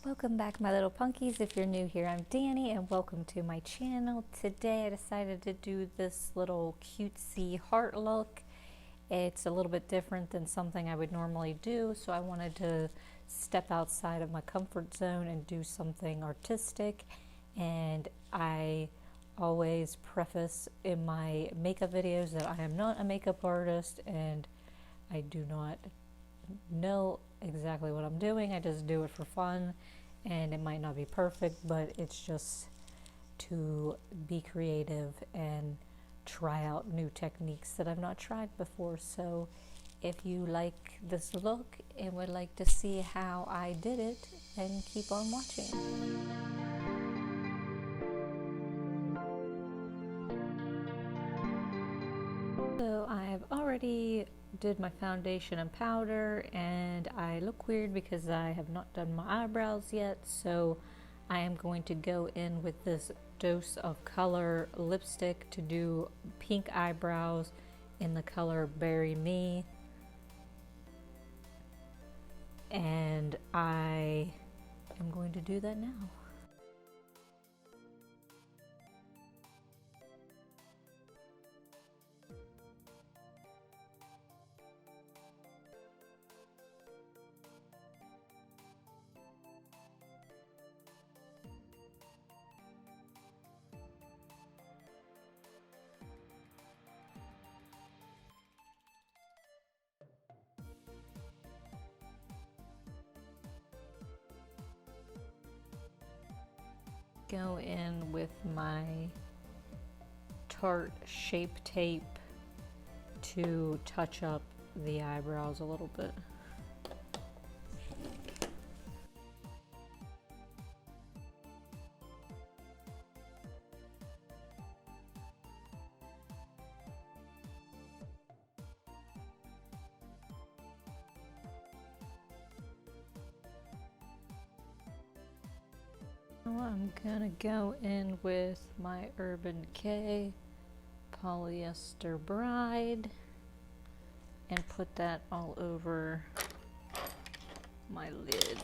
Welcome back, my little punkies. If you're new here, I'm Dani and welcome to my channel. Today I decided to do this little cutesy heart look. It's a little bit different than something I would normally do, so I wanted to step outside of my comfort zone and do something artistic. And I always preface in my makeup videos that I am not a makeup artist and I do not know exactly what I'm doing. I just do it for fun, and it might not be perfect, but it's just to be creative and try out new techniques that I've not tried before. So if you like this look and would like to see how I did it, then keep on watching. So I've already did my foundation and powder, and I look weird because I have not done my eyebrows yet, so I am going to go in with this Dose of Color lipstick to do pink eyebrows in the color Bury Me. And I am going to do that now. Go in with my Tarte Shape Tape to touch up the eyebrows a little bit. I'm gonna go in with my Urban Decay Polyester Bride and put that all over my lid.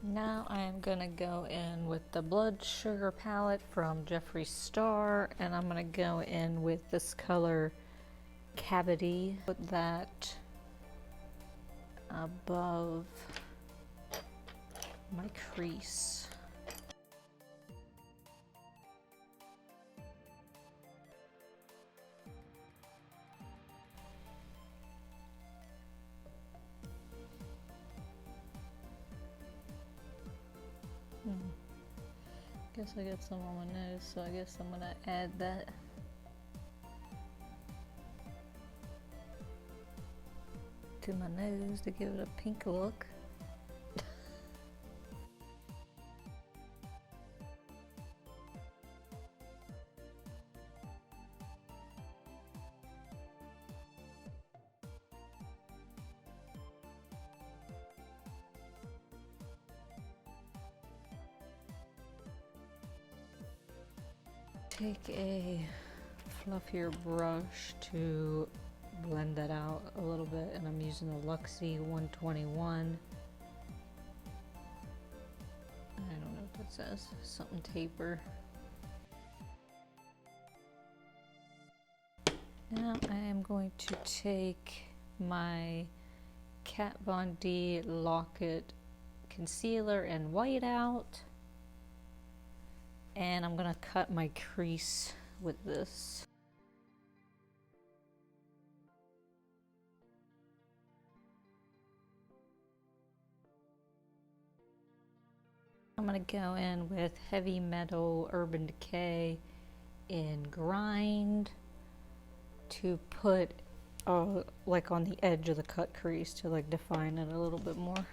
Now I'm gonna go in with the Blood Sugar palette from Jeffree Star, and I'm gonna go in with this color Cavity. Put that above my crease. Guess I got some on my nose, so I guess I'm gonna add that. To my nose to give it a pink look. Take a fluffier brush to blend that out a little bit, and I'm using the Luxie 121. I don't know what that says, something taper. Now I am going to take my Kat Von D Lock-It concealer and white out, and I'm gonna cut my crease with this. I'm gonna go in with Heavy Metal Urban Decay in Grind to put like on the edge of the cut crease to like define it a little bit more.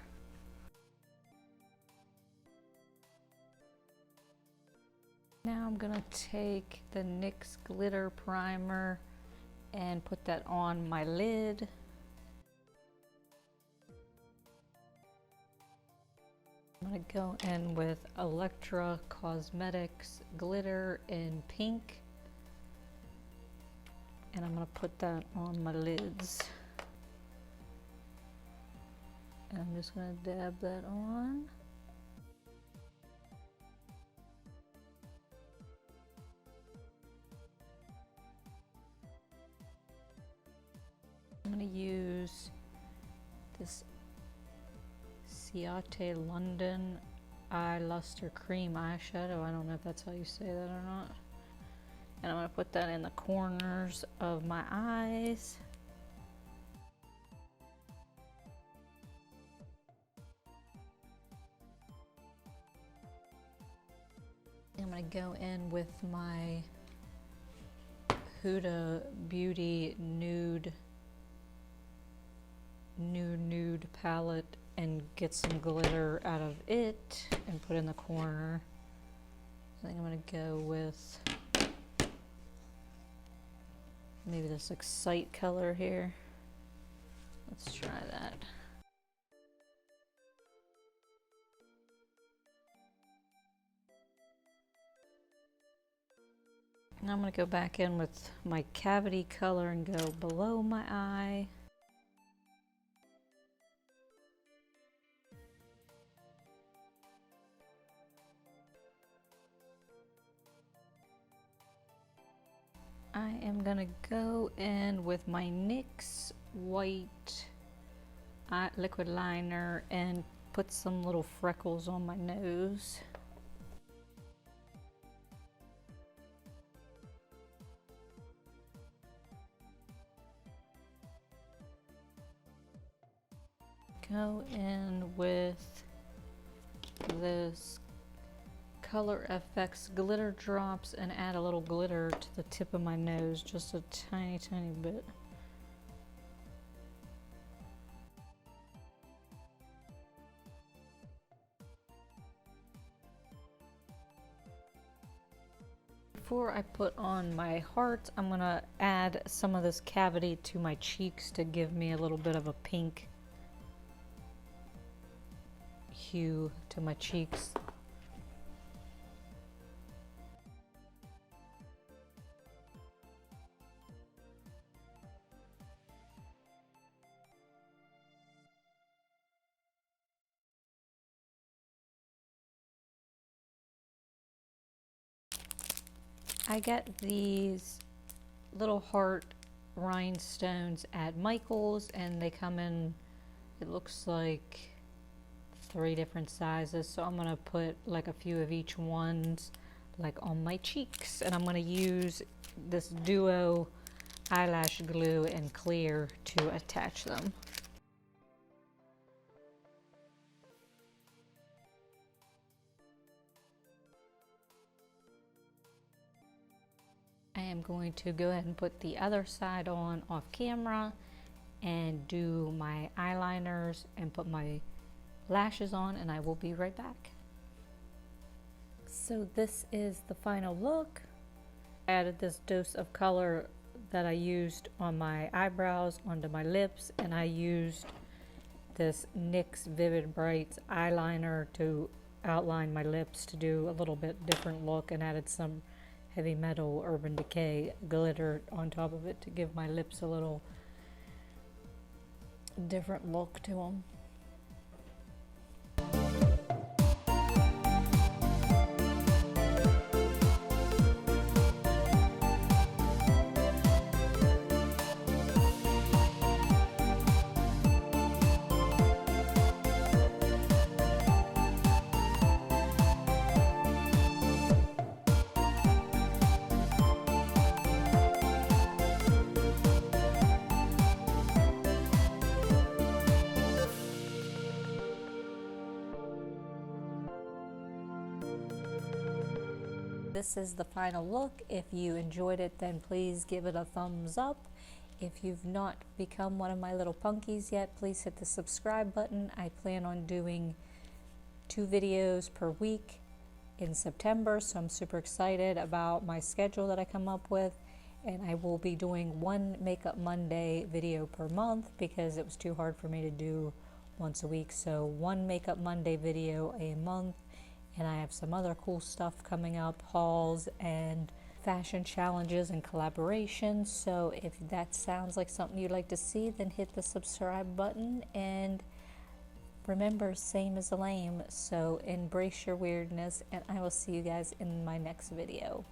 Now I'm gonna take the NYX Glitter Primer and put that on my lid. I'm gonna go in with Electra Cosmetics glitter in pink, and I'm gonna put that on my lids. And I'm just gonna dab that on. I'm gonna use this Ciate London Eye Luster Cream eyeshadow. I don't know if that's how you say that or not. And I'm gonna put that in the corners of my eyes. I'm gonna go in with my Huda Beauty Nude palette and get some glitter out of it and put in the corner. I think I'm gonna go with maybe this Excite color here. Let's try that. Now I'm going to go back in with my cavity color and go below my eye. I am going to go in with my NYX white liquid liner and put some little freckles on my nose. Go in with this Color FX glitter drops and add a little glitter to the tip of my nose, just a tiny bit. Before I put on my heart, I'm gonna add some of this cavity to my cheeks to give me a little bit of a pink hue to my cheeks. I got these little heart rhinestones at Michael's, and they come in, it looks like 3 different sizes, so I'm gonna put like a few of each ones like on my cheeks, and I'm gonna use this duo eyelash glue and clear to attach them. I am going to go ahead and put the other side on off camera and do my eyeliners and put my lashes on, and I will be right back. So this is the final look. I added this dose of color that I used on my eyebrows onto my lips, and I used this NYX Vivid Brights eyeliner to outline my lips to do a little bit different look, and added some Heavy Metal Urban Decay glitter on top of it to give my lips a little different look to them. This is the final look. If you enjoyed it, then please give it a thumbs up. If you've not become one of my little punkies yet, please hit the subscribe button. I plan on doing 2 videos per week in September, so I'm super excited about my schedule that I come up with. And I will be doing 1 Makeup Monday video per month because it was too hard for me to do once a week. So one Makeup Monday video a month, and I have some other cool stuff coming up, hauls and fashion challenges and collaborations. So if that sounds like something you'd like to see, then hit the subscribe button, and remember, same as lame, so embrace your weirdness, and I will see you guys in my next video.